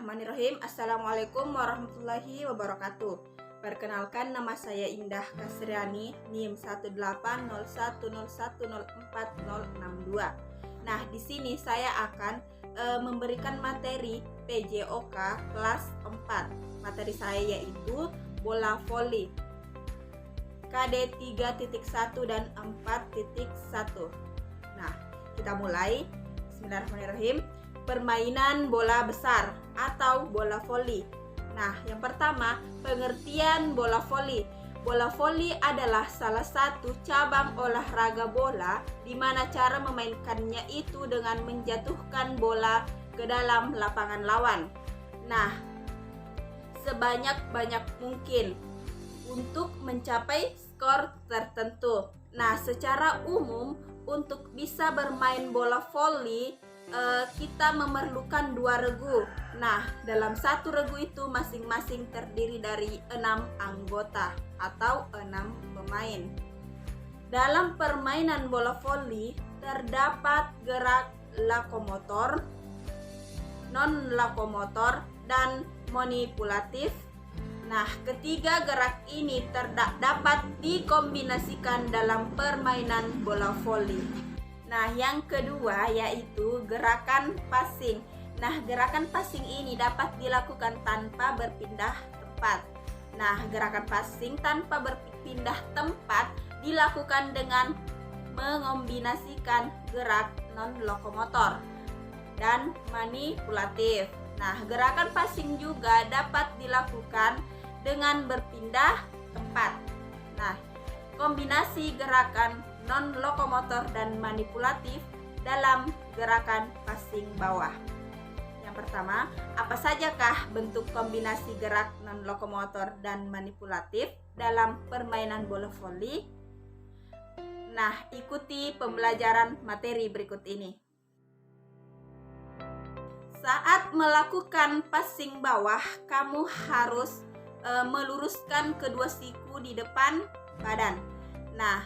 Bismillahirrahmanirrahim. Assalamualaikum warahmatullahi wabarakatuh. Perkenalkan, nama saya Indah Kasriani, NIM 18010104062. Nah, di sini saya akan memberikan materi PJOK kelas 4. Materi saya yaitu bola voli KD 3.1 dan 4.1. Nah, kita mulai. Bismillahirrahmanirrahim. Permainan bola besar atau bola voli. Nah, yang pertama, pengertian bola voli. Bola voli adalah salah satu cabang olahraga bola di mana cara memainkannya itu dengan menjatuhkan bola ke dalam lapangan lawan. Nah, sebanyak-banyak mungkin untuk mencapai skor tertentu. Nah, secara umum untuk bisa bermain bola voli kita memerlukan 2 regu. Nah, dalam satu regu itu masing-masing terdiri dari 6 anggota atau 6 pemain. Dalam permainan bola voli terdapat gerak lokomotor, non-lokomotor, dan manipulatif. Nah, ketiga gerak ini dapat dikombinasikan dalam permainan bola voli. Nah, yang kedua yaitu gerakan passing. Nah, gerakan passing ini dapat dilakukan tanpa berpindah tempat. Nah, gerakan passing tanpa berpindah tempat dilakukan dengan mengombinasikan gerak non-lokomotor dan manipulatif. Nah, gerakan passing juga dapat dilakukan dengan berpindah tempat. Nah, kombinasi gerakan non-lokomotor dan manipulatif dalam gerakan passing bawah. Yang pertama, apa sajakah bentuk kombinasi gerak non-lokomotor dan manipulatif dalam permainan bola voli? Nah, ikuti pembelajaran materi berikut ini. Saat melakukan passing bawah, kamu harus meluruskan kedua siku di depan badan. Nah,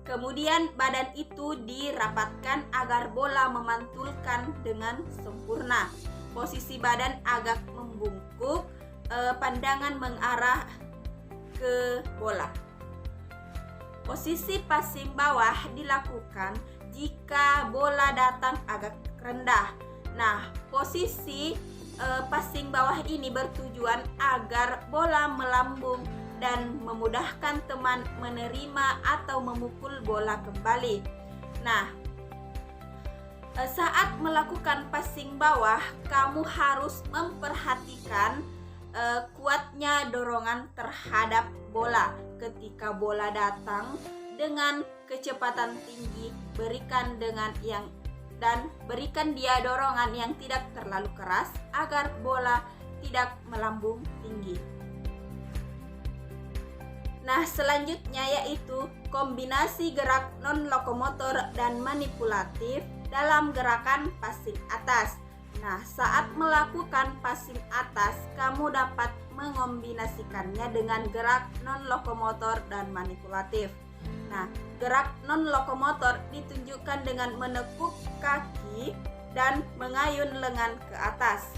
kemudian badan itu dirapatkan agar bola memantulkan dengan sempurna. Posisi badan agak membungkuk, pandangan mengarah ke bola. Posisi passing bawah dilakukan jika bola datang agak rendah. Nah, posisi passing bawah ini bertujuan agar bola melambung dan memudahkan teman menerima atau memukul bola kembali. Nah, saat melakukan passing bawah, kamu harus memperhatikan kuatnya dorongan terhadap bola. Ketika bola datang dengan kecepatan tinggi, berikan dia dorongan yang tidak terlalu keras agar bola tidak melambung tinggi. Nah, selanjutnya yaitu kombinasi gerak non-lokomotor dan manipulatif dalam gerakan passing atas. Nah, saat melakukan passing atas, kamu dapat mengombinasikannya dengan gerak non-lokomotor dan manipulatif. Nah, gerak non-lokomotor ditunjukkan dengan menekuk kaki dan mengayun lengan ke atas.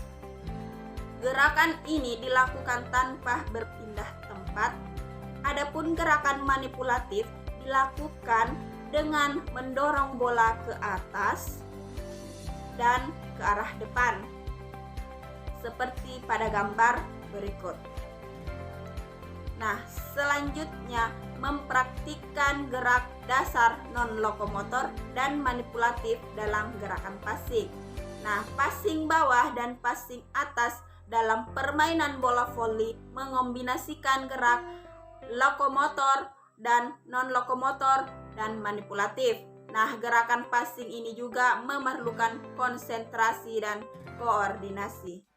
Gerakan ini dilakukan tanpa berpindah tempat. Adapun gerakan manipulatif dilakukan dengan mendorong bola ke atas dan ke arah depan, seperti pada gambar berikut. Nah, selanjutnya mempraktikkan gerak dasar non-lokomotor dan manipulatif dalam gerakan passing. Nah, passing bawah dan passing atas dalam permainan bola voli mengombinasikan gerak lokomotor dan non-lokomotor dan manipulatif. Nah, gerakan passing ini juga memerlukan konsentrasi dan koordinasi.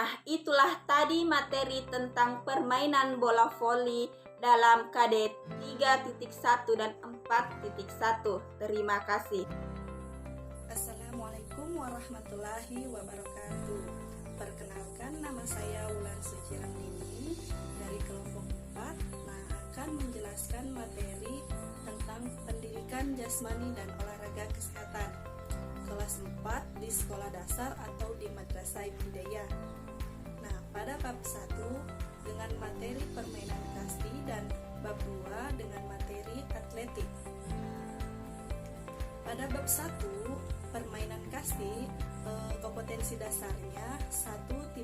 Nah, itulah tadi materi tentang permainan bola voli dalam KD 3.1 dan 4.1. Terima kasih. Assalamualaikum warahmatullahi wabarakatuh. Perkenalkan, nama saya Wulan Suci Ramdini dari kelompok 4. Akan menjelaskan materi tentang pendidikan jasmani dan olahraga kesehatan kelas 4 di sekolah dasar atau di Madrasah Ibtidaiyah. Nah, pada bab 1 dengan materi permainan kasti dan bab 2 dengan materi atletik. Pada bab 1 permainan kasti, kompetensi dasarnya 1.1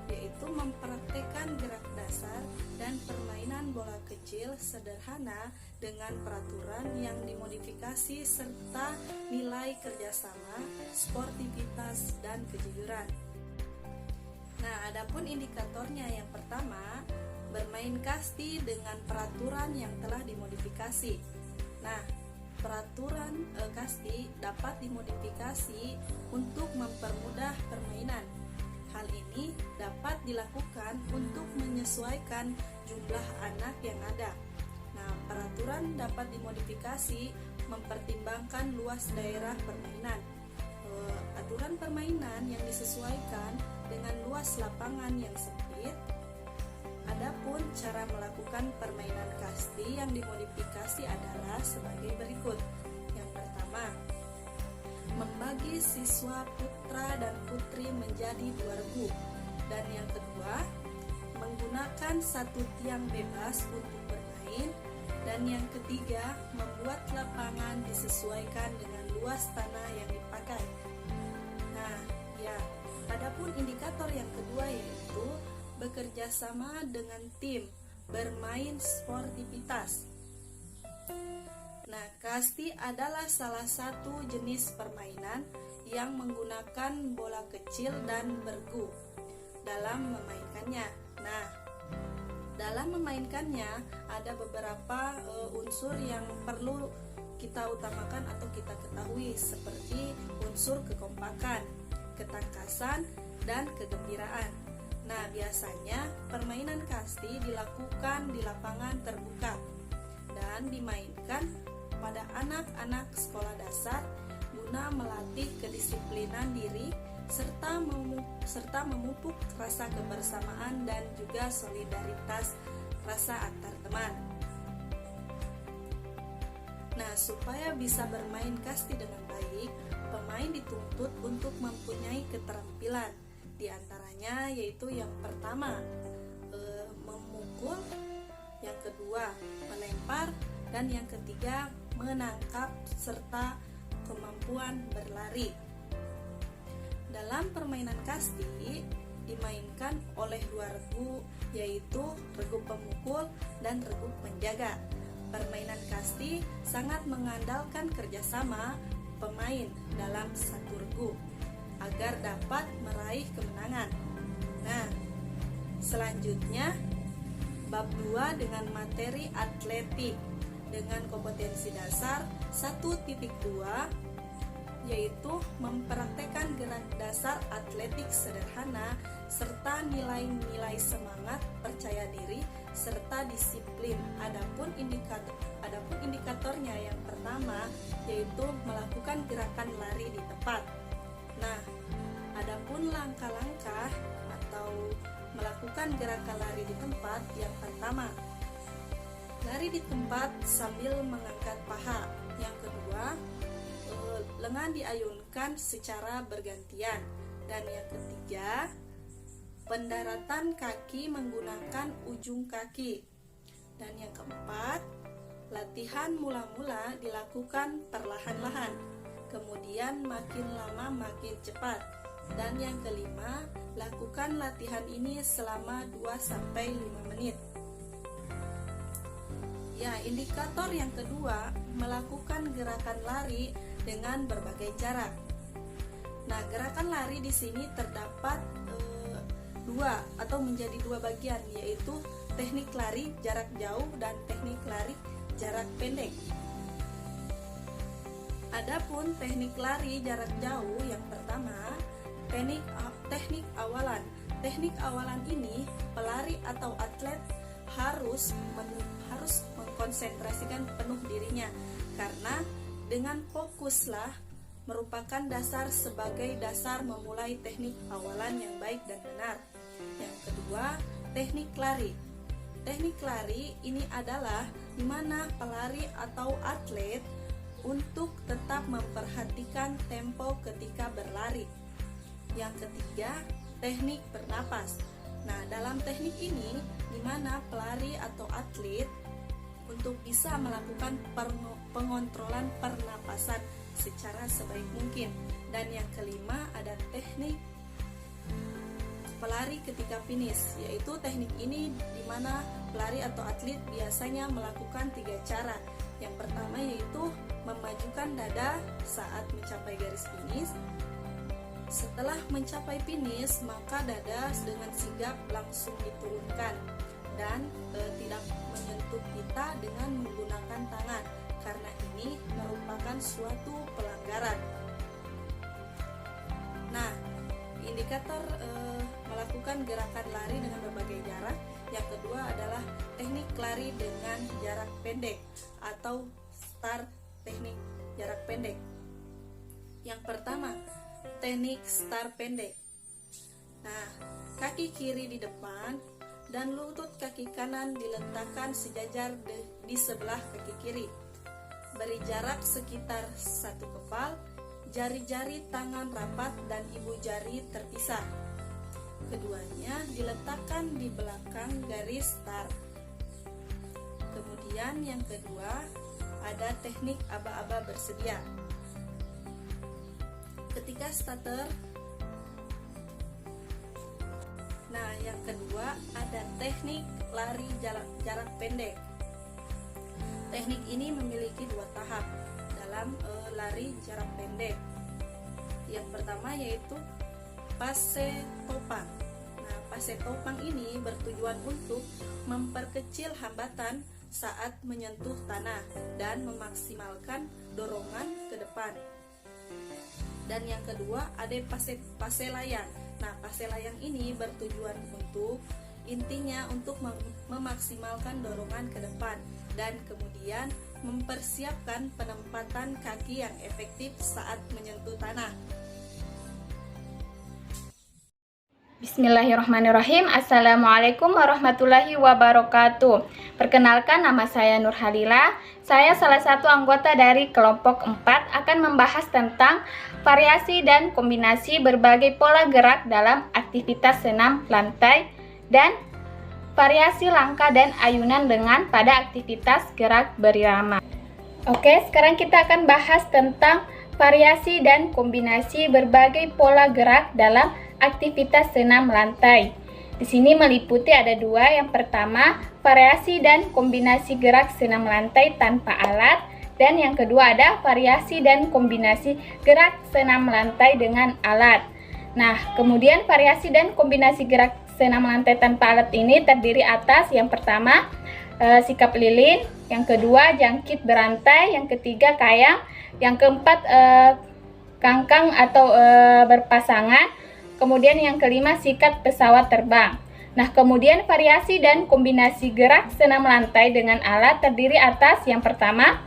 yaitu mempraktekkan gerak dasar dan permainan bola kecil sederhana dengan peraturan yang dimodifikasi serta nilai kerjasama, sportivitas, dan kejujuran. Nah, adapun indikatornya yang pertama, bermain kasti dengan peraturan yang telah dimodifikasi. Nah, peraturan kasti dapat dimodifikasi untuk mempermudah permainan. Hal ini dapat dilakukan untuk menyesuaikan jumlah anak yang ada. Nah, peraturan dapat dimodifikasi mempertimbangkan luas daerah permainan. Aturan permainan yang disesuaikan dengan luas lapangan yang sempit. Adapun cara melakukan permainan kasti yang dimodifikasi adalah sebagai berikut. Yang pertama, membagi siswa putra dan putri menjadi 2 regu. Dan yang kedua, menggunakan satu tiang bebas untuk bermain. Dan yang ketiga, membuat lapangan disesuaikan dengan luas tanah yang dipakai. Nah, ya, adapun indikator yang kedua yaitu bekerja sama dengan tim, bermain sportivitas. Nah, kasti adalah salah satu jenis permainan yang menggunakan bola kecil dan bergu dalam memainkannya. Nah, dalam memainkannya ada beberapa unsur yang perlu kita utamakan atau kita ketahui, seperti unsur kekompakan, ketangkasan, dan kegembiraan. Nah, biasanya permainan kasti dilakukan di lapangan terbuka dan dimainkan pada anak-anak sekolah dasar guna melatih kedisiplinan diri serta memupuk rasa kebersamaan dan juga solidaritas rasa antar teman. Nah, supaya bisa bermain kasti dengan baik, pemain dituntut untuk mempunyai keterampilan. Di antaranya yaitu yang pertama, memukul, yang kedua, melempar, dan yang ketiga, menangkap serta kemampuan berlari. Dalam permainan kasti dimainkan oleh 2 regu, yaitu regu pemukul dan regu penjaga. Permainan kasti sangat mengandalkan kerjasama pemain dalam satu regu agar dapat meraih kemenangan. Nah, selanjutnya bab 2 dengan materi atletik dengan kompetensi dasar 1.2 yaitu mempraktekkan gerak dasar atletik sederhana serta nilai-nilai semangat, percaya diri, serta disiplin. Adapun indikatornya yang pertama yaitu melakukan gerakan lari di tempat. Nah, adapun langkah-langkah atau melakukan gerakan lari di tempat, yang pertama, lari di tempat sambil mengangkat paha. Yang kedua, lengan diayunkan secara bergantian. Dan yang ketiga, pendaratan kaki menggunakan ujung kaki. Dan yang keempat, latihan mula-mula dilakukan perlahan-lahan, kemudian makin lama makin cepat. Dan yang kelima, lakukan latihan ini selama 2-5 menit. Ya, indikator yang kedua, melakukan gerakan lari dengan berbagai jarak. Nah, gerakan lari di sini terdapat menjadi dua bagian, yaitu teknik lari jarak jauh dan teknik lari jarak pendek. Adapun teknik lari jarak jauh yang pertama, teknik awalan. Teknik awalan ini pelari atau atlet harus mengkonsentrasikan penuh dirinya, karena dengan fokuslah merupakan dasar sebagai dasar memulai teknik awalan yang baik dan benar. Yang kedua, teknik lari. Teknik lari ini adalah di mana pelari atau atlet untuk tetap memperhatikan tempo ketika berlari. Yang ketiga, teknik bernapas. Nah, dalam teknik ini di mana pelari atau atlet untuk bisa melakukan pengontrolan pernapasan secara sebaik mungkin. Dan yang kelima ada teknik pelari ketika finish, yaitu teknik ini di mana pelari atau atlet biasanya melakukan 3 cara. Yang pertama yaitu memajukan dada saat mencapai garis finish. Setelah mencapai finish, maka dada dengan sigap langsung diturunkan dan tidak menyentuh kita dengan menggunakan tangan, karena ini merupakan suatu pelanggaran. Nah, indikator melakukan gerakan lari dengan berbagai jarak. Yang kedua adalah teknik lari dengan jarak pendek atau start teknik jarak pendek. Yang pertama, teknik start pendek. Nah, kaki kiri di depan dan lutut kaki kanan diletakkan sejajar di sebelah kaki kiri. Beri jarak sekitar 1 kepal, jari-jari tangan rapat dan ibu jari terpisah. Keduanya diletakkan di belakang garis start. Kemudian yang kedua ada teknik aba-aba bersedia. Ketika starter. Nah, yang kedua ada teknik lari jarak pendek. Teknik ini memiliki 2 tahap dalam lari jarak pendek. Yang pertama yaitu pase topang. Nah, pase topang ini bertujuan untuk memperkecil hambatan saat menyentuh tanah dan memaksimalkan dorongan ke depan. Dan yang kedua ada pase layang. Nah, pase layang ini bertujuan untuk intinya untuk memaksimalkan dorongan ke depan dan kemudian mempersiapkan penempatan kaki yang efektif saat menyentuh tanah. Bismillahirrahmanirrahim. Assalamualaikum warahmatullahi wabarakatuh. Perkenalkan, nama saya Nur Halila. Saya salah satu anggota dari kelompok 4 akan membahas tentang variasi dan kombinasi berbagai pola gerak dalam aktivitas senam lantai dan variasi langkah dan ayunan dengan pada aktivitas gerak berirama. Oke, sekarang kita akan bahas tentang variasi dan kombinasi berbagai pola gerak dalam aktivitas senam lantai. Di sini meliputi ada 2. Yang pertama, variasi dan kombinasi gerak senam lantai tanpa alat, dan yang kedua ada variasi dan kombinasi gerak senam lantai dengan alat. Nah, kemudian variasi dan kombinasi gerak senam lantai tanpa alat ini terdiri atas yang pertama sikap lilin, yang kedua jangkit berantai, yang ketiga kayang, yang keempat kangkang atau berpasangan, kemudian yang kelima sikat pesawat terbang. Nah, kemudian variasi dan kombinasi gerak senam lantai dengan alat terdiri atas yang pertama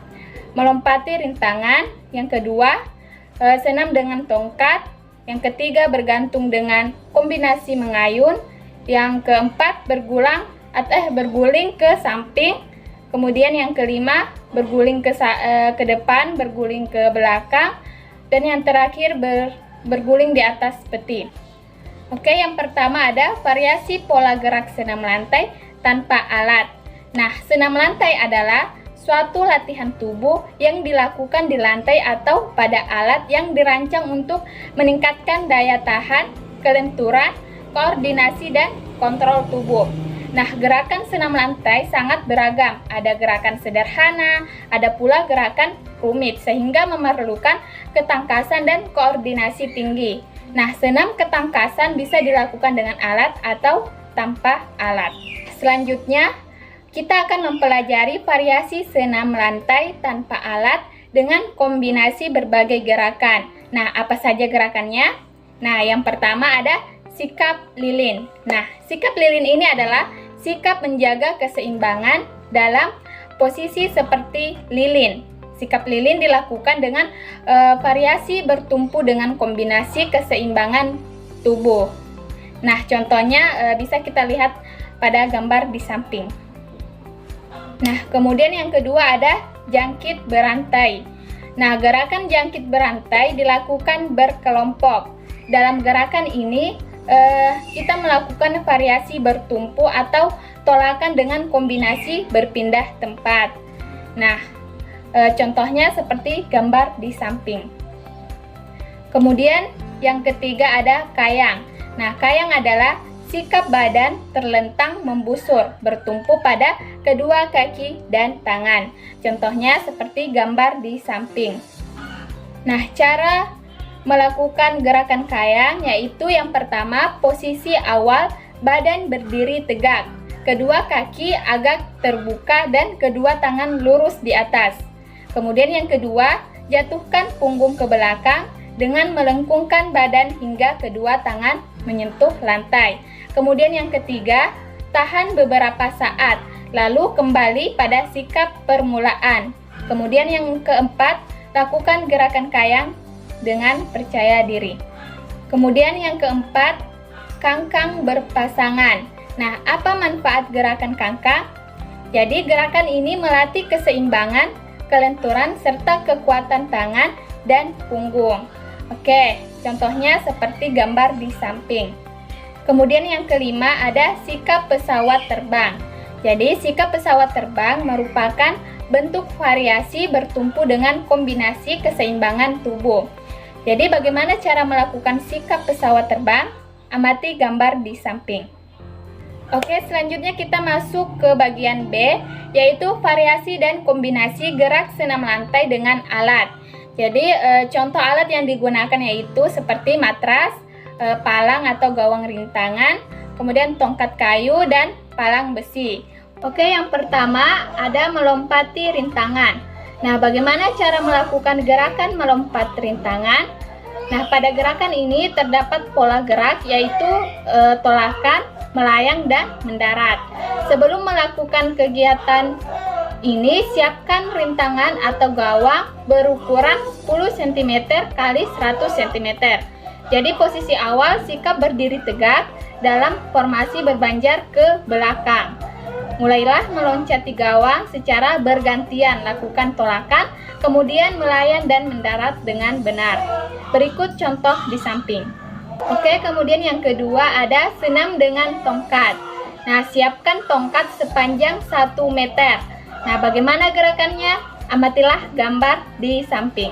melompati rintangan, yang kedua senam dengan tongkat, yang ketiga bergantung dengan kombinasi mengayun, yang keempat berguling ke samping, kemudian yang kelima berguling ke depan, berguling ke belakang, dan yang terakhir berguling di atas peti. Oke, yang pertama ada variasi pola gerak senam lantai tanpa alat. Nah, senam lantai adalah suatu latihan tubuh yang dilakukan di lantai atau pada alat yang dirancang untuk meningkatkan daya tahan, kelenturan, koordinasi, dan kontrol tubuh. Nah, gerakan senam lantai sangat beragam. Ada gerakan sederhana, ada pula gerakan rumit, sehingga memerlukan ketangkasan dan koordinasi tinggi. Nah, senam ketangkasan bisa dilakukan dengan alat atau tanpa alat. Selanjutnya, kita akan mempelajari variasi senam lantai tanpa alat dengan kombinasi berbagai gerakan. Nah, apa saja gerakannya? Nah, yang pertama ada sikap lilin. Nah, sikap lilin ini adalah sikap menjaga keseimbangan dalam posisi seperti lilin. Sikap lilin dilakukan dengan variasi bertumpu dengan kombinasi keseimbangan tubuh. Nah, contohnya bisa kita lihat pada gambar di samping. Nah, kemudian yang kedua ada jangkit berantai. Nah, gerakan jangkit berantai dilakukan berkelompok. Dalam gerakan ini, kita melakukan variasi bertumpu atau tolakan dengan kombinasi berpindah tempat. Nah, contohnya seperti gambar di samping. Kemudian yang ketiga ada kayang. Nah, kayang adalah sikap badan terlentang membusur, bertumpu pada kedua kaki dan tangan. Contohnya seperti gambar di samping. Nah, cara melakukan gerakan kayang yaitu yang pertama, posisi awal badan berdiri tegak, kedua kaki agak terbuka dan kedua tangan lurus di atas. Kemudian yang kedua, jatuhkan punggung ke belakang dengan melengkungkan badan hingga kedua tangan menyentuh lantai. Kemudian yang ketiga, tahan beberapa saat, lalu kembali pada sikap permulaan. Kemudian yang keempat, lakukan gerakan kayang dengan percaya diri. Kemudian yang keempat, kangkang berpasangan. Nah, apa manfaat gerakan kangkang? Jadi gerakan ini melatih keseimbangan, kelenturan, serta kekuatan tangan dan punggung. Oke, contohnya seperti gambar di samping. Kemudian yang kelima ada sikap pesawat terbang. Jadi sikap pesawat terbang merupakan bentuk variasi bertumpu dengan kombinasi keseimbangan tubuh. Jadi bagaimana cara melakukan sikap pesawat terbang? Amati gambar di samping. Oke, selanjutnya kita masuk ke bagian B, yaitu variasi dan kombinasi gerak senam lantai dengan alat. Jadi contoh alat yang digunakan yaitu seperti matras, palang atau gawang rintangan, kemudian tongkat kayu dan palang besi. Oke, yang pertama ada melompati rintangan. Nah, bagaimana cara melakukan gerakan melompat rintangan? Nah, pada gerakan ini terdapat pola gerak yaitu tolakan, melayang, dan mendarat. Sebelum melakukan kegiatan ini, siapkan rintangan atau gawang berukuran 10 cm x 100 cm. Jadi posisi awal sikap berdiri tegak dalam formasi berbanjar ke belakang. Mulailah meloncati gawang secara bergantian, lakukan tolakan, kemudian melayang dan mendarat dengan benar. Berikut contoh di samping. Oke, kemudian yang kedua ada senam dengan tongkat. Nah, siapkan tongkat sepanjang 1 meter. Nah, bagaimana gerakannya? Amatilah gambar di samping.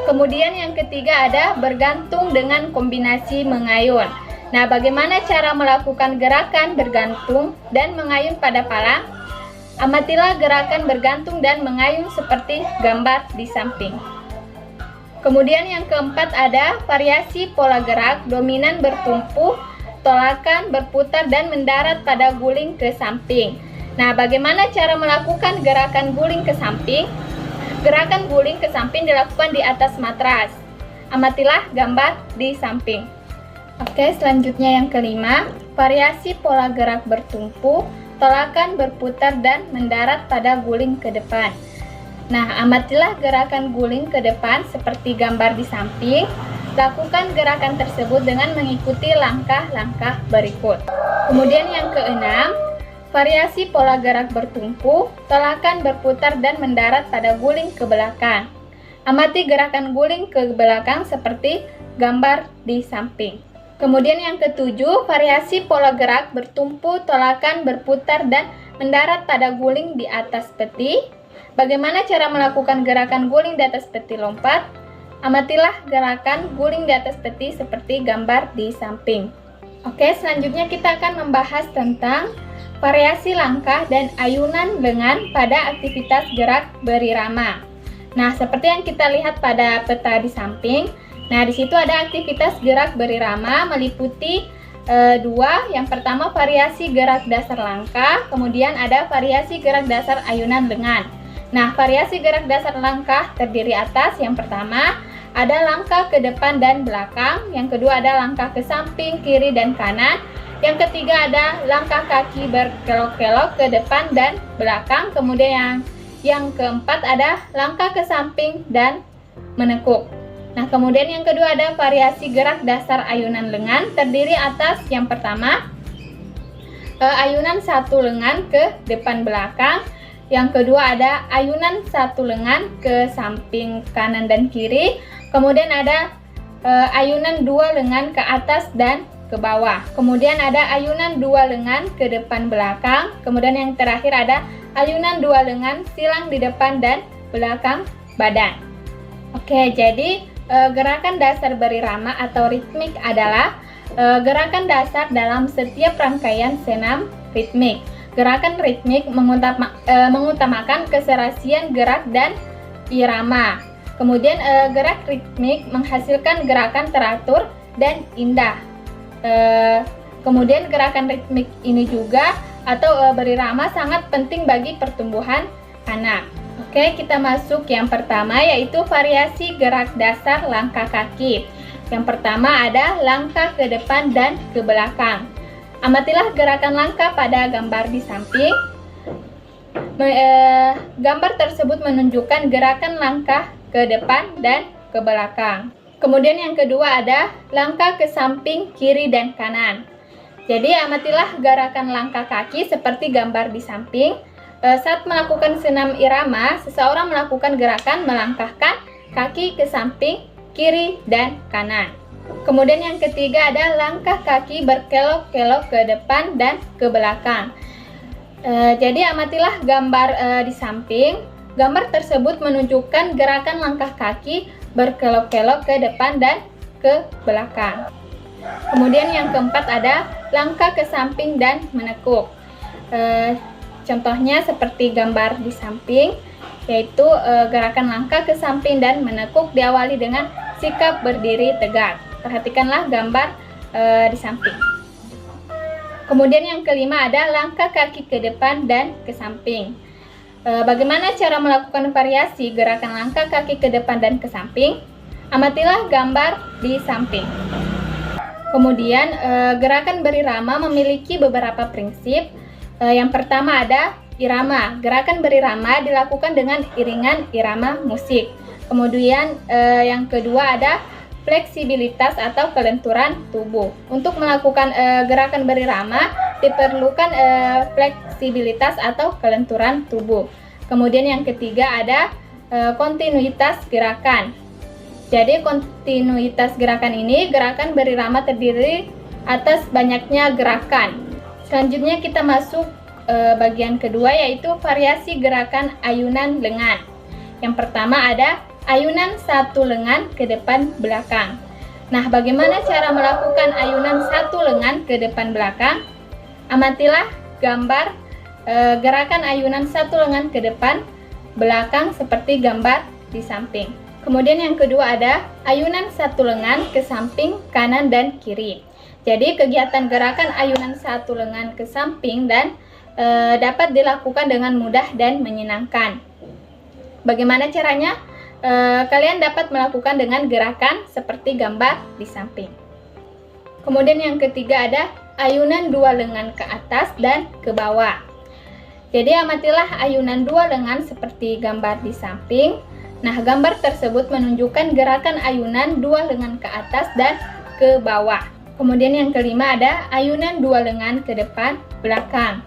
Kemudian yang ketiga ada bergantung dengan kombinasi mengayun. Nah, bagaimana cara melakukan gerakan bergantung dan mengayun pada palang? Amatilah gerakan bergantung dan mengayun seperti gambar di samping. Kemudian yang keempat ada variasi pola gerak dominan bertumpu, tolakan, berputar, dan mendarat pada guling ke samping. Nah, bagaimana cara melakukan gerakan guling ke samping? Gerakan guling ke samping dilakukan di atas matras. Amatilah gambar di samping. Oke, selanjutnya yang kelima, variasi pola gerak bertumpu, tolakan, berputar, dan mendarat pada guling ke depan. Nah, amatilah gerakan guling ke depan seperti gambar di samping. Lakukan gerakan tersebut dengan mengikuti langkah-langkah berikut. Kemudian yang keenam, variasi pola gerak bertumpu, tolakan, berputar, dan mendarat pada guling ke belakang. Amati gerakan guling ke belakang seperti gambar di samping. Kemudian yang ketujuh, variasi pola gerak bertumpu, tolakan, berputar, dan mendarat pada guling di atas peti. Bagaimana cara melakukan gerakan guling di atas peti lompat? Amatilah gerakan guling di atas peti seperti gambar di samping. Oke, selanjutnya kita akan membahas tentang variasi langkah dan ayunan lengan pada aktivitas gerak berirama. Nah, seperti yang kita lihat pada peta di samping. Nah, di situ ada aktivitas gerak berirama meliputi dua. Yang pertama variasi gerak dasar langkah, kemudian ada variasi gerak dasar ayunan lengan. Nah, variasi gerak dasar langkah terdiri atas yang pertama ada langkah ke depan dan belakang. Yang kedua ada langkah ke samping, kiri, dan kanan. Yang ketiga ada langkah kaki berkelok-kelok ke depan dan belakang. Kemudian yang keempat ada langkah ke samping dan menekuk. Nah, kemudian yang kedua ada variasi gerak dasar ayunan lengan, terdiri atas yang pertama ayunan satu lengan ke depan belakang. Yang kedua ada ayunan satu lengan ke samping kanan dan kiri. Kemudian ada ayunan dua lengan ke atas dan ke bawah. Kemudian ada ayunan dua lengan ke depan belakang. Kemudian yang terakhir ada ayunan dua lengan silang di depan dan belakang badan. Oke, jadi gerakan dasar berirama atau ritmik adalah gerakan dasar dalam setiap rangkaian senam ritmik. Gerakan ritmik mengutamakan keserasian gerak dan irama. Kemudian gerak ritmik menghasilkan gerakan teratur dan indah. Kemudian gerakan ritmik ini juga atau berirama sangat penting bagi pertumbuhan anak. Oke, kita masuk yang pertama, yaitu variasi gerak dasar langkah kaki. Yang pertama ada langkah ke depan dan ke belakang. Amatilah gerakan langkah pada gambar di samping. Gambar tersebut menunjukkan gerakan langkah ke depan dan ke belakang. Kemudian yang kedua ada langkah ke samping, kiri, dan kanan. Jadi amatilah gerakan langkah kaki seperti gambar di samping. Saat melakukan senam irama, seseorang melakukan gerakan melangkahkan kaki ke samping, kiri, dan kanan. Kemudian yang ketiga ada langkah kaki berkelok-kelok ke depan dan ke belakang. Jadi amatilah gambar di samping. Gambar tersebut menunjukkan gerakan langkah kaki berkelok-kelok ke depan dan ke belakang. Kemudian yang keempat ada langkah ke samping dan menekuk. Contohnya seperti gambar di samping, yaitu gerakan langkah ke samping dan menekuk diawali dengan sikap berdiri tegak. Perhatikanlah gambar di samping. Kemudian yang kelima ada langkah kaki ke depan dan ke samping. Bagaimana cara melakukan variasi gerakan langkah kaki ke depan dan ke samping? Amatilah gambar di samping. Kemudian gerakan berirama memiliki beberapa prinsip. Yang pertama ada irama. Gerakan berirama dilakukan dengan iringan irama musik. Kemudian yang kedua ada fleksibilitas atau kelenturan tubuh. Untuk melakukan gerakan berirama diperlukan fleksibilitas atau kelenturan tubuh. Kemudian yang ketiga ada kontinuitas gerakan. Jadi kontinuitas gerakan ini, gerakan berirama terdiri atas banyaknya gerakan. Selanjutnya kita masuk bagian kedua, yaitu variasi gerakan ayunan lengan. Yang pertama ada ayunan satu lengan ke depan belakang. Nah, bagaimana cara melakukan ayunan satu lengan ke depan belakang? Amatilah gambar gerakan ayunan satu lengan ke depan belakang seperti gambar di samping. Kemudian yang kedua ada ayunan satu lengan ke samping, kanan, dan kiri. Jadi kegiatan gerakan ayunan satu lengan ke samping dan dapat dilakukan dengan mudah dan menyenangkan. Bagaimana caranya? Kalian dapat melakukan dengan gerakan seperti gambar di samping. Kemudian yang ketiga ada ayunan dua lengan ke atas dan ke bawah. Jadi amatilah ayunan dua lengan seperti gambar di samping. Nah, gambar tersebut menunjukkan gerakan ayunan dua lengan ke atas dan ke bawah. Kemudian yang kelima ada ayunan dua lengan ke depan belakang.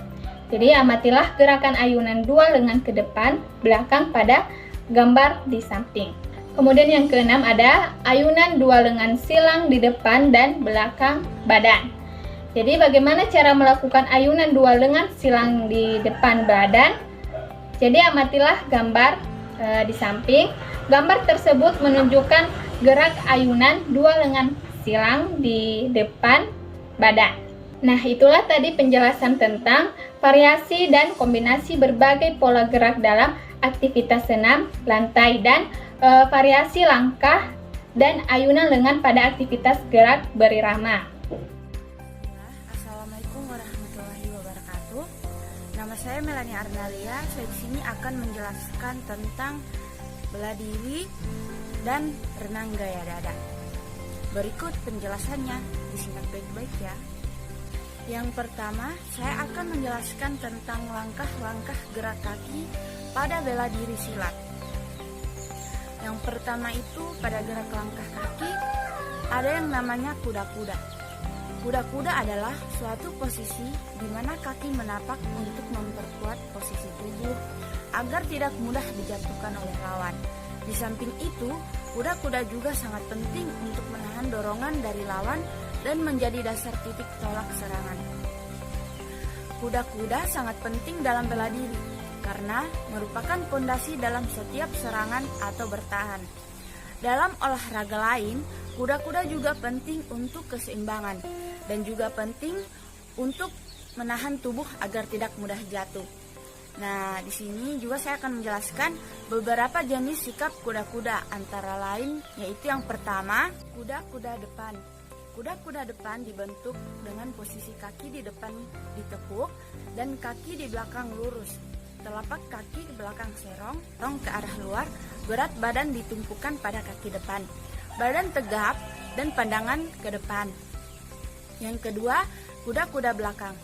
Jadi amatilah gerakan ayunan dua lengan ke depan belakang pada gambar di samping. Kemudian yang keenam ada ayunan dua lengan silang di depan dan belakang badan. Jadi bagaimana cara melakukan ayunan dua lengan silang di depan badan? Jadi amatilah gambar di samping. Gambar tersebut menunjukkan gerak ayunan dua lengan silang di depan badan. Nah, itulah tadi penjelasan tentang variasi dan kombinasi berbagai pola gerak dalam aktivitas senam lantai dan variasi langkah dan ayunan lengan pada aktivitas gerak berirama. Assalamualaikum warahmatullahi wabarakatuh. Nama saya Melani Arnalia. Saya di sini akan menjelaskan tentang bela diri dan renang gaya dada. Berikut penjelasannya, disimak baik-baik ya. Yang pertama, saya akan menjelaskan tentang langkah-langkah gerak kaki pada bela diri silat. Yang pertama itu pada gerak langkah kaki ada yang namanya kuda-kuda. Kuda-kuda adalah suatu posisi di mana kaki menapak untuk memperkuat posisi tubuh agar tidak mudah dijatuhkan oleh lawan. Di samping itu, kuda-kuda juga sangat penting untuk menahan dorongan dari lawan dan menjadi dasar titik tolak serangan. Kuda-kuda sangat penting dalam bela diri karena merupakan fondasi dalam setiap serangan atau bertahan. Dalam olahraga lain, kuda-kuda juga penting untuk keseimbangan dan juga penting untuk menahan tubuh agar tidak mudah jatuh. Nah, di sini juga saya akan menjelaskan beberapa jenis sikap kuda-kuda, antara lain yaitu yang pertama, kuda-kuda depan. Kuda-kuda depan dibentuk dengan posisi kaki di depan ditekuk dan kaki di belakang lurus. Telapak kaki ke belakang serong ke arah luar, berat badan ditumpukan pada kaki depan. Badan tegap dan pandangan ke depan. Yang kedua, kuda-kuda belakang.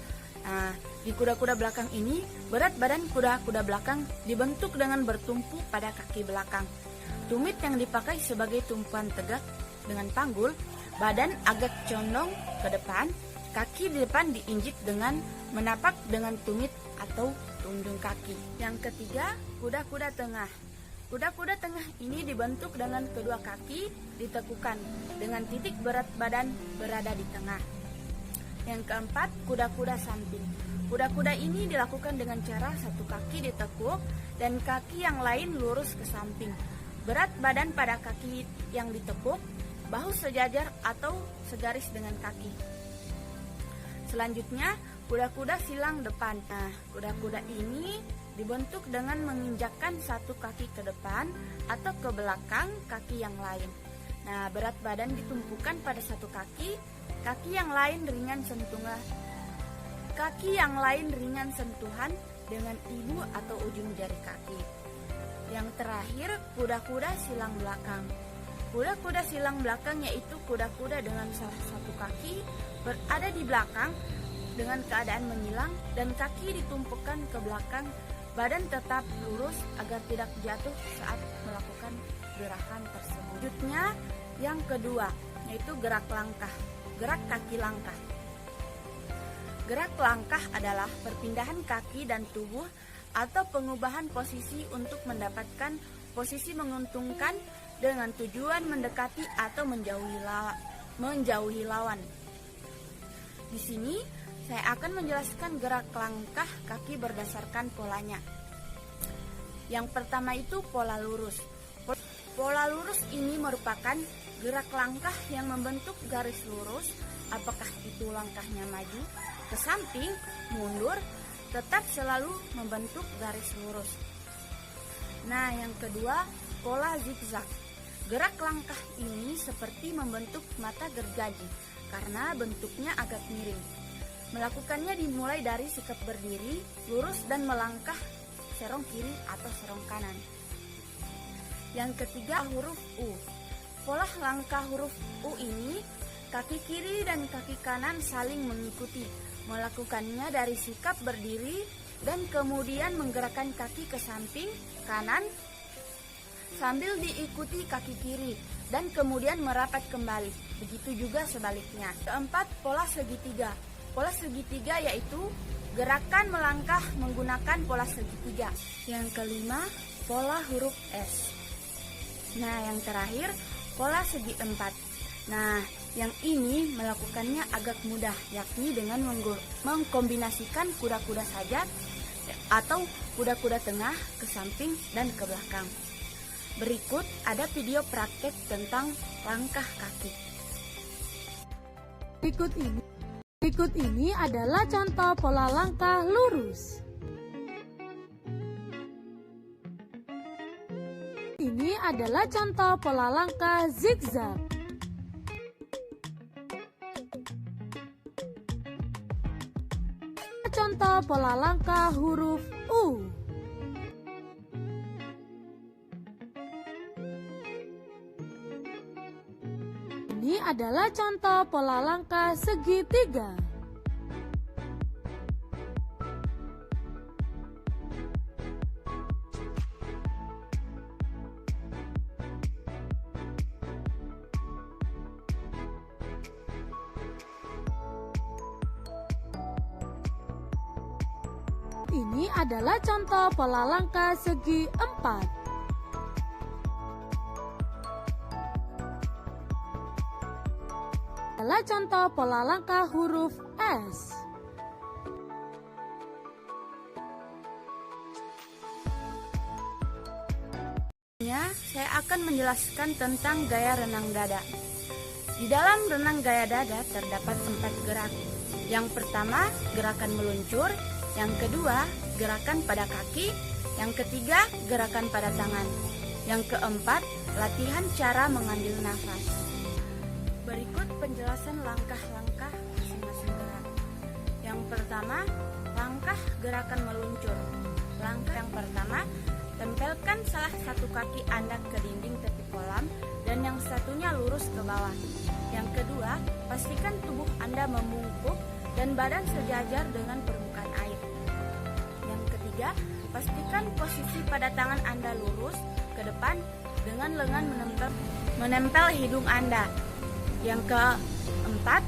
Nah, di kuda-kuda belakang ini, berat badan kuda-kuda belakang dibentuk dengan bertumpu pada kaki belakang. Tumit yang dipakai sebagai tumpuan tegak dengan panggul, badan agak condong ke depan, kaki di depan diinjit dengan menapak dengan tumit atau tunjung kaki. Yang ketiga, kuda-kuda tengah. Kuda-kuda tengah ini dibentuk dengan kedua kaki ditekukan dengan titik berat badan berada di tengah. Yang keempat, kuda-kuda samping. Kuda-kuda ini dilakukan dengan cara satu kaki ditekuk dan kaki yang lain lurus ke samping. Berat badan pada kaki yang ditekuk, bahu sejajar atau segaris dengan kaki. Selanjutnya, kuda-kuda silang depan. Nah, kuda-kuda ini dibentuk dengan menginjakkan satu kaki ke depan atau ke belakang kaki yang lain. Nah, berat badan ditumpukan pada satu kaki yang lain ringan sentuhan dengan ibu atau ujung jari kaki. Yang terakhir, kuda-kuda silang belakang. Kuda-kuda silang belakang yaitu kuda-kuda dengan salah satu kaki berada di belakang dengan keadaan menyilang dan kaki ditumpukan ke belakang, badan tetap lurus agar tidak jatuh saat melakukan gerakan tersebut. Selanjutnya, yang kedua yaitu gerak langkah. Gerak kaki langkah. Gerak langkah adalah perpindahan kaki dan tubuh atau pengubahan posisi untuk mendapatkan posisi menguntungkan dengan tujuan mendekati atau menjauhi lawan. Di sini saya akan menjelaskan gerak langkah kaki berdasarkan polanya. Yang pertama itu pola lurus. Pola lurus ini merupakan gerak langkah yang membentuk garis lurus, apakah itu langkahnya maju, ke samping, mundur, tetap selalu membentuk garis lurus. Nah, yang kedua, pola zigzag. Gerak langkah ini seperti membentuk mata gergaji karena bentuknya agak miring. Melakukannya dimulai dari sikap berdiri, lurus dan melangkah serong kiri atau serong kanan. Yang ketiga, huruf U. Pola langkah huruf U ini, kaki kiri dan kaki kanan saling mengikuti. Melakukannya dari sikap berdiri dan kemudian menggerakkan kaki ke samping kanan sambil diikuti kaki kiri dan kemudian merapat kembali. Begitu juga sebaliknya. Keempat, pola segitiga. Pola segitiga yaitu gerakan melangkah menggunakan pola segitiga. Yang kelima, pola huruf S. Nah, yang terakhir, pola segi empat. Nah, yang ini melakukannya agak mudah, yakni dengan mengkombinasikan kuda-kuda saja atau kuda-kuda tengah ke samping dan ke belakang. Berikut ada video praktek tentang langkah kaki. Berikut ini adalah contoh pola langkah lurus. Ini adalah contoh pola langkah zigzag. Contoh pola langkah huruf U. Ini adalah contoh pola langkah segitiga. Ini adalah contoh pola langkah segi empat. Adalah contoh pola langkah huruf S. Saya akan menjelaskan tentang gaya renang dada. Di dalam renang gaya dada terdapat 4 gerak. Yang pertama, gerakan meluncur. Yang kedua, gerakan pada kaki. Yang ketiga, gerakan pada tangan. Yang keempat, latihan cara mengambil nafas. Berikut penjelasan langkah-langkah masing-masing gerak. Yang pertama, langkah gerakan meluncur. Langkah yang pertama, tempelkan salah satu kaki Anda ke dinding tepi kolam dan yang satunya lurus ke bawah. Yang kedua, pastikan tubuh Anda membungkuk dan badan sejajar dengan permukaan air. Yang ketiga, pastikan posisi pada tangan Anda lurus ke depan dengan lengan menempel hidung Anda. Yang keempat,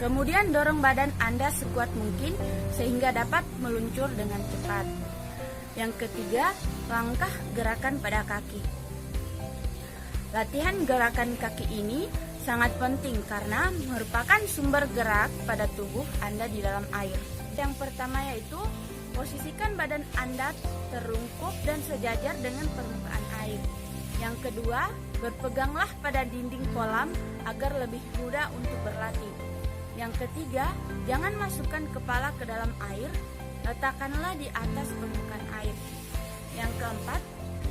kemudian dorong badan Anda sekuat mungkin sehingga dapat meluncur dengan cepat. Yang ketiga, langkah gerakan pada kaki. Latihan gerakan kaki ini sangat penting karena merupakan sumber gerak pada tubuh Anda di dalam air. Yang pertama yaitu posisikan badan Anda terlungkup dan sejajar dengan permukaan air. Yang kedua, berpeganglah pada dinding kolam agar lebih mudah untuk berlatih. Yang ketiga, jangan masukkan kepala ke dalam air, letakkanlah di atas permukaan air. Yang keempat,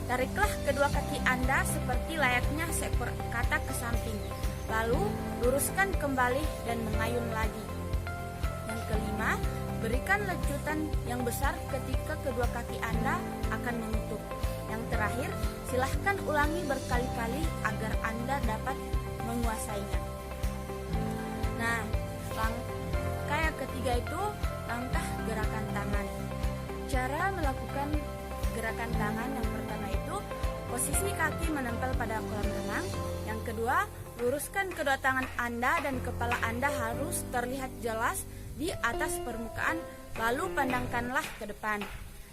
tariklah kedua kaki Anda seperti layaknya seekor katak ke samping, lalu luruskan kembali dan mengayun lagi. Yang kelima, berikan lecutan yang besar ketika kedua kaki Anda akan menutup. Yang terakhir, silahkan ulangi berkali-kali agar Anda dapat menguasainya. Nah, langkah yang ketiga itu langkah gerakan tangan. Cara melakukan gerakan tangan yang pertama itu posisi kaki menempel pada kolam renang. Yang kedua, luruskan kedua tangan Anda dan kepala Anda harus terlihat jelas di atas permukaan, lalu pandangkanlah ke depan.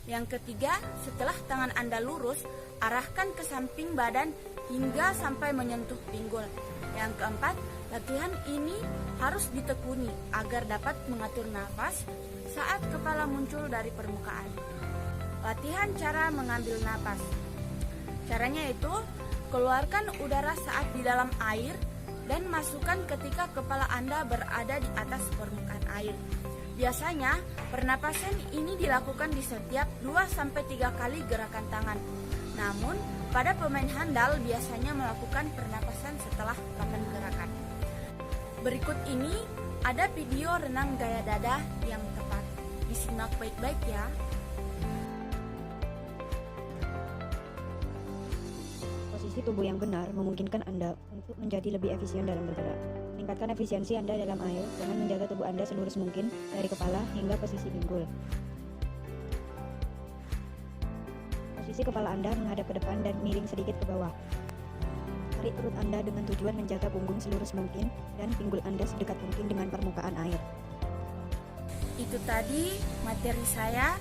Yang ketiga, setelah tangan Anda lurus, arahkan ke samping badan hingga sampai menyentuh pinggul. Yang keempat, latihan ini harus ditekuni agar dapat mengatur nafas saat kepala muncul dari permukaan. Latihan cara mengambil nafas. Caranya itu, keluarkan udara saat di dalam air dan masukkan ketika kepala Anda berada di atas permukaan air. Biasanya, pernapasan ini dilakukan di setiap 2-3 kali gerakan tangan. Namun, pada pemain handal biasanya melakukan pernapasan setelah 8 gerakan. Berikut ini ada video renang gaya dada yang tepat. Disimak baik-baik ya. Posisi tubuh yang benar memungkinkan Anda untuk menjadi lebih efisien dalam bergerak. Tingkatkan efisiensi Anda dalam air dengan menjaga tubuh Anda selurus mungkin dari kepala hingga posisi pinggul. Posisi kepala Anda menghadap ke depan dan miring sedikit ke bawah. Tarik perut Anda dengan tujuan menjaga punggung selurus mungkin dan pinggul Anda sedekat mungkin dengan permukaan air. Itu tadi materi saya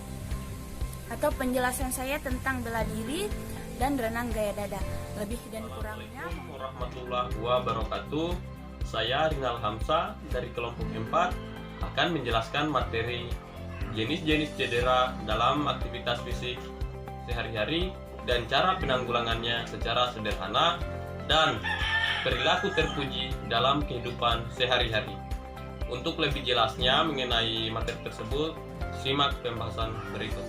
atau penjelasan saya tentang bela diri dan renang gaya dada. Lebih dan kurangnya. Assalamualaikum warahmatullahi wabarakatuh. Saya Rinal Hamsa dari kelompok 4 akan menjelaskan materi jenis-jenis cedera dalam aktivitas fisik sehari-hari dan cara penanggulangannya secara sederhana dan perilaku terpuji dalam kehidupan sehari-hari. Untuk lebih jelasnya mengenai materi tersebut, simak pembahasan berikut.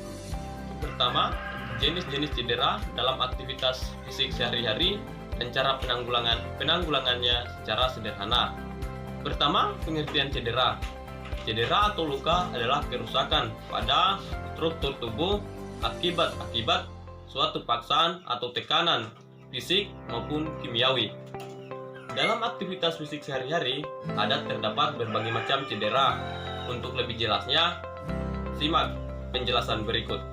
Pertama, jenis-jenis cedera dalam aktivitas fisik sehari-hari dan cara penanggulangannya secara sederhana. Pertama, pengertian cedera. Cedera atau luka adalah kerusakan pada struktur tubuh akibat suatu paksaan atau tekanan fisik maupun kimiawi. Dalam aktivitas fisik sehari-hari, terdapat berbagai macam cedera. Untuk lebih jelasnya, simak penjelasan berikut.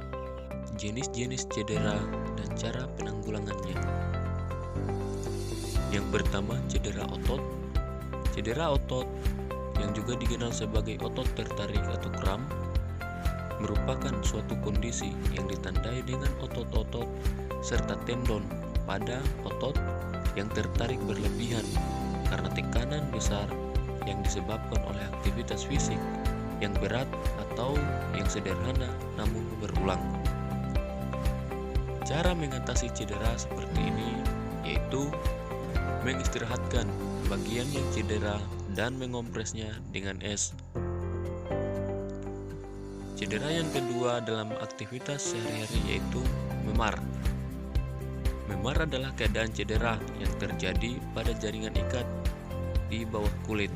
Jenis-jenis cedera dan cara penanggulangannya. Yang pertama, cedera otot. Cedera otot, yang juga dikenal sebagai otot tertarik atau kram, merupakan suatu kondisi yang ditandai dengan otot-otot serta tendon pada otot yang tertarik berlebihan karena tekanan besar yang disebabkan oleh aktivitas fisik yang berat atau yang sederhana namun berulang. Cara mengatasi cedera seperti ini yaitu mengistirahatkan bagian yang cedera dan mengompresnya dengan es. Cedera yang kedua dalam aktivitas sehari-hari yaitu memar. Memar adalah keadaan cedera yang terjadi pada jaringan ikat di bawah kulit.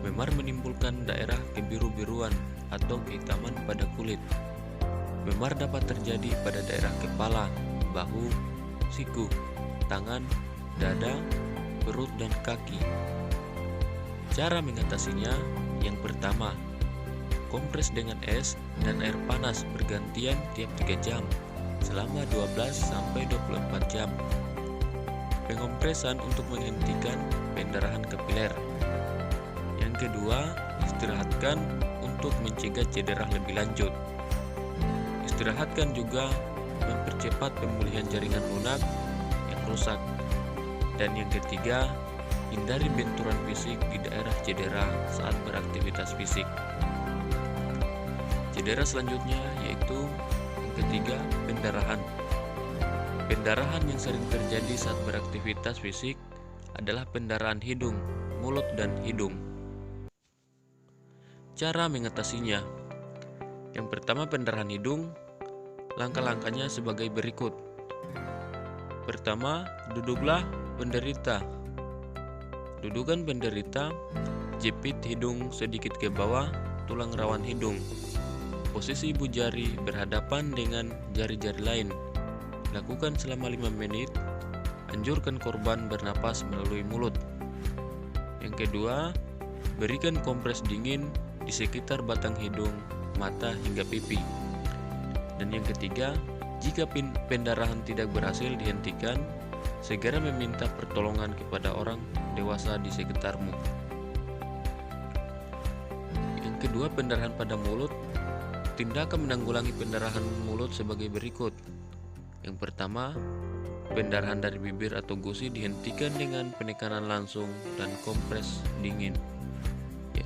Memar menimbulkan daerah kebiru-biruan atau kehitaman pada kulit. Memar dapat terjadi pada daerah kepala, bahu, siku, tangan, dada, perut, dan kaki. Cara mengatasinya yang pertama, kompres dengan es dan air panas bergantian tiap 3 jam selama 12-24 jam. Pengompresan untuk menghentikan pendarahan kapiler. Yang kedua, istirahatkan untuk mencegah cedera lebih lanjut. Istirahatkan juga mempercepat pemulihan jaringan lunak yang rusak. Dan yang ketiga, hindari benturan fisik di daerah cedera saat beraktivitas fisik. Cedera selanjutnya yaitu yang ketiga, pendarahan. Pendarahan yang sering terjadi saat beraktivitas fisik adalah pendarahan hidung, mulut, dan hidung. Cara mengatasinya. Yang pertama, pendarahan hidung. Langkah-langkahnya sebagai berikut. Pertama, duduklah penderita. Dudukan penderita, jepit hidung sedikit ke bawah tulang rawan hidung. Posisi ibu jari berhadapan dengan jari-jari lain. Lakukan selama 5 menit. Anjurkan korban bernapas melalui mulut. Yang kedua, berikan kompres dingin di sekitar batang hidung, mata, hingga pipi. Dan yang ketiga, jika pendarahan tidak berhasil dihentikan, segera meminta pertolongan kepada orang dewasa di sekitarmu. Yang kedua, pendarahan pada mulut. Tindakan menanggulangi pendarahan mulut sebagai berikut. Yang pertama, pendarahan dari bibir atau gusi dihentikan dengan penekanan langsung dan kompres dingin.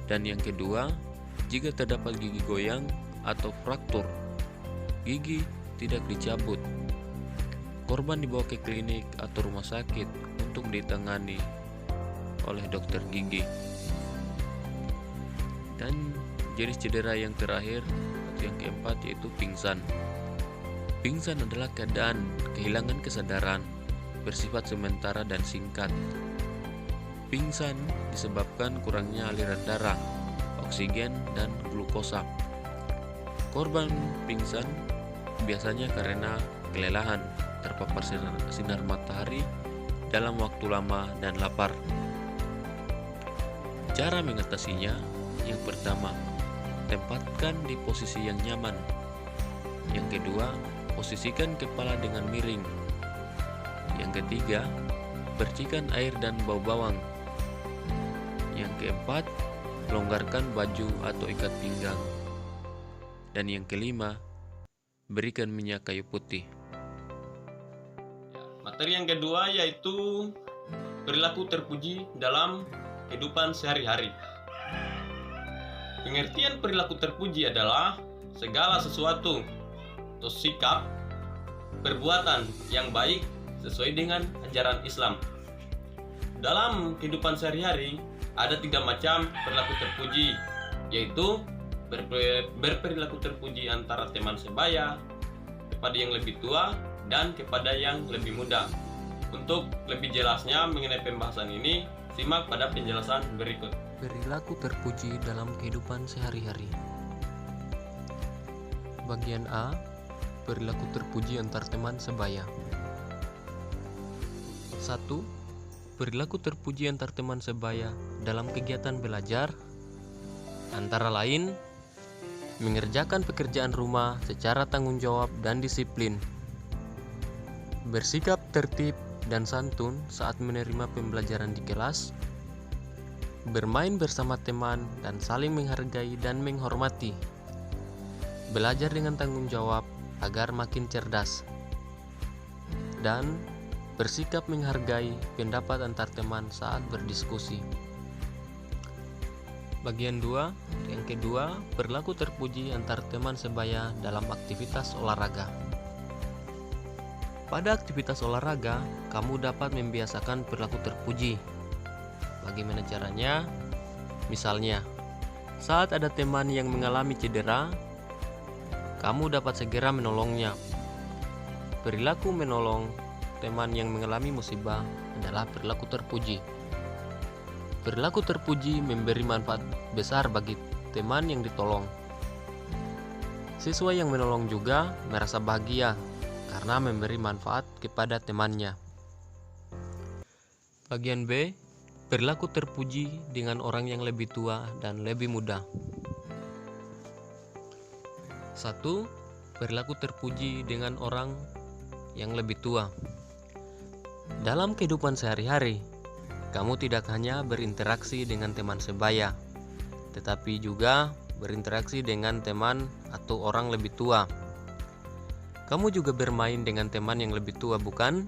Dan yang kedua, jika terdapat gigi goyang atau fraktur, gigi tidak dicabut. Korban dibawa ke klinik atau rumah sakit untuk ditangani oleh dokter gigi. Dan jenis cedera yang terakhir atau yang keempat yaitu pingsan. Pingsan adalah keadaan kehilangan kesadaran, bersifat sementara dan singkat. Pingsan disebabkan kurangnya aliran darah, oksigen, dan glukosa. Korban pingsan biasanya karena kelelahan, terpapar sinar matahari dalam waktu lama, dan lapar. Cara mengatasinya, yang pertama, tempatkan di posisi yang nyaman. Yang kedua, posisikan kepala dengan miring. Yang ketiga, percikan air dan bau bawang. Yang keempat, longgarkan baju atau ikat pinggang. Dan yang kelima, berikan minyak kayu putih. Materi yang kedua yaitu perilaku terpuji dalam kehidupan sehari-hari. Pengertian perilaku terpuji adalah segala sesuatu atau sikap, perbuatan yang baik sesuai dengan ajaran Islam. Dalam kehidupan sehari-hari ada 3 macam perilaku terpuji, yaitu berperilaku terpuji antara teman sebaya, kepada yang lebih tua, dan kepada yang lebih muda. Untuk lebih jelasnya mengenai pembahasan ini, simak pada penjelasan berikut. Perilaku terpuji dalam kehidupan sehari-hari. Bagian A, perilaku terpuji antar teman sebaya. 1. perilaku terpuji antar teman sebaya dalam kegiatan belajar antara lain mengerjakan pekerjaan rumah secara tanggung jawab dan disiplin, bersikap tertib dan santun saat menerima pembelajaran di kelas, bermain bersama teman dan saling menghargai dan menghormati, belajar dengan tanggung jawab agar makin cerdas, dan bersikap menghargai pendapat antar teman saat berdiskusi. Bagian 2, yang kedua, perilaku terpuji antar teman sebaya dalam aktivitas olahraga. Pada aktivitas olahraga, kamu dapat membiasakan perilaku terpuji. Bagaimana caranya? Misalnya, saat ada teman yang mengalami cedera, kamu dapat segera menolongnya. Perilaku menolong teman yang mengalami musibah adalah perilaku terpuji. Perilaku terpuji memberi manfaat besar bagi teman yang ditolong. Siswa yang menolong juga merasa bahagia karena memberi manfaat kepada temannya. Bagian B, perilaku terpuji dengan orang yang lebih tua dan lebih muda. 1. Perilaku terpuji dengan orang yang lebih tua. Dalam kehidupan sehari-hari, kamu tidak hanya berinteraksi dengan teman sebaya, tetapi juga berinteraksi dengan teman atau orang lebih tua. Kamu juga bermain dengan teman yang lebih tua, bukan?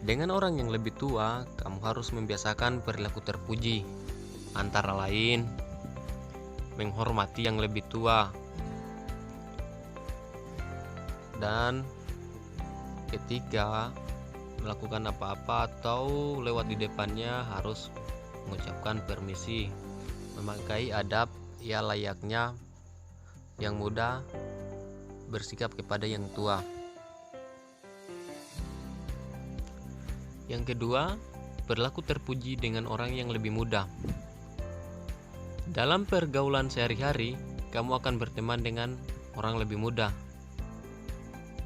Dengan orang yang lebih tua, kamu harus membiasakan perilaku terpuji, antara lain menghormati yang lebih tua, dan ketika melakukan apa-apa atau lewat di depannya harus mengucapkan permisi, memakai adab ya layaknya yang muda bersikap kepada yang tua. Yang kedua, perilaku terpuji dengan orang yang lebih muda. Dalam pergaulan sehari-hari, kamu akan berteman dengan orang lebih muda.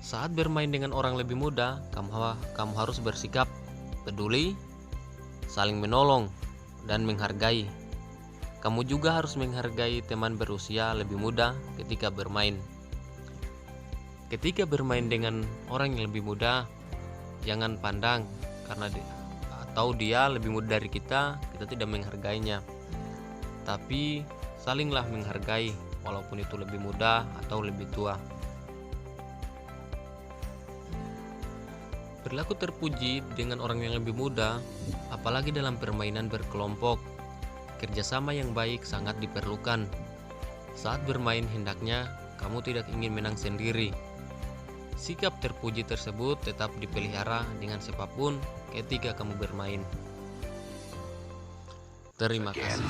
Saat bermain dengan orang lebih muda, kamu harus bersikap peduli, saling menolong, dan menghargai. Kamu juga harus menghargai teman berusia lebih muda ketika bermain. Ketika bermain dengan orang yang lebih muda, jangan pandang karena dia lebih muda dari kita tidak menghargainya. Tapi salinglah menghargai walaupun itu lebih muda atau lebih tua. Perilaku terpuji dengan orang yang lebih muda, apalagi dalam permainan berkelompok. Kerjasama yang baik sangat diperlukan. Saat bermain hendaknya kamu tidak ingin menang sendiri. Sikap terpuji tersebut tetap dipelihara dengan siapapun ketika kamu bermain. Terima kasih.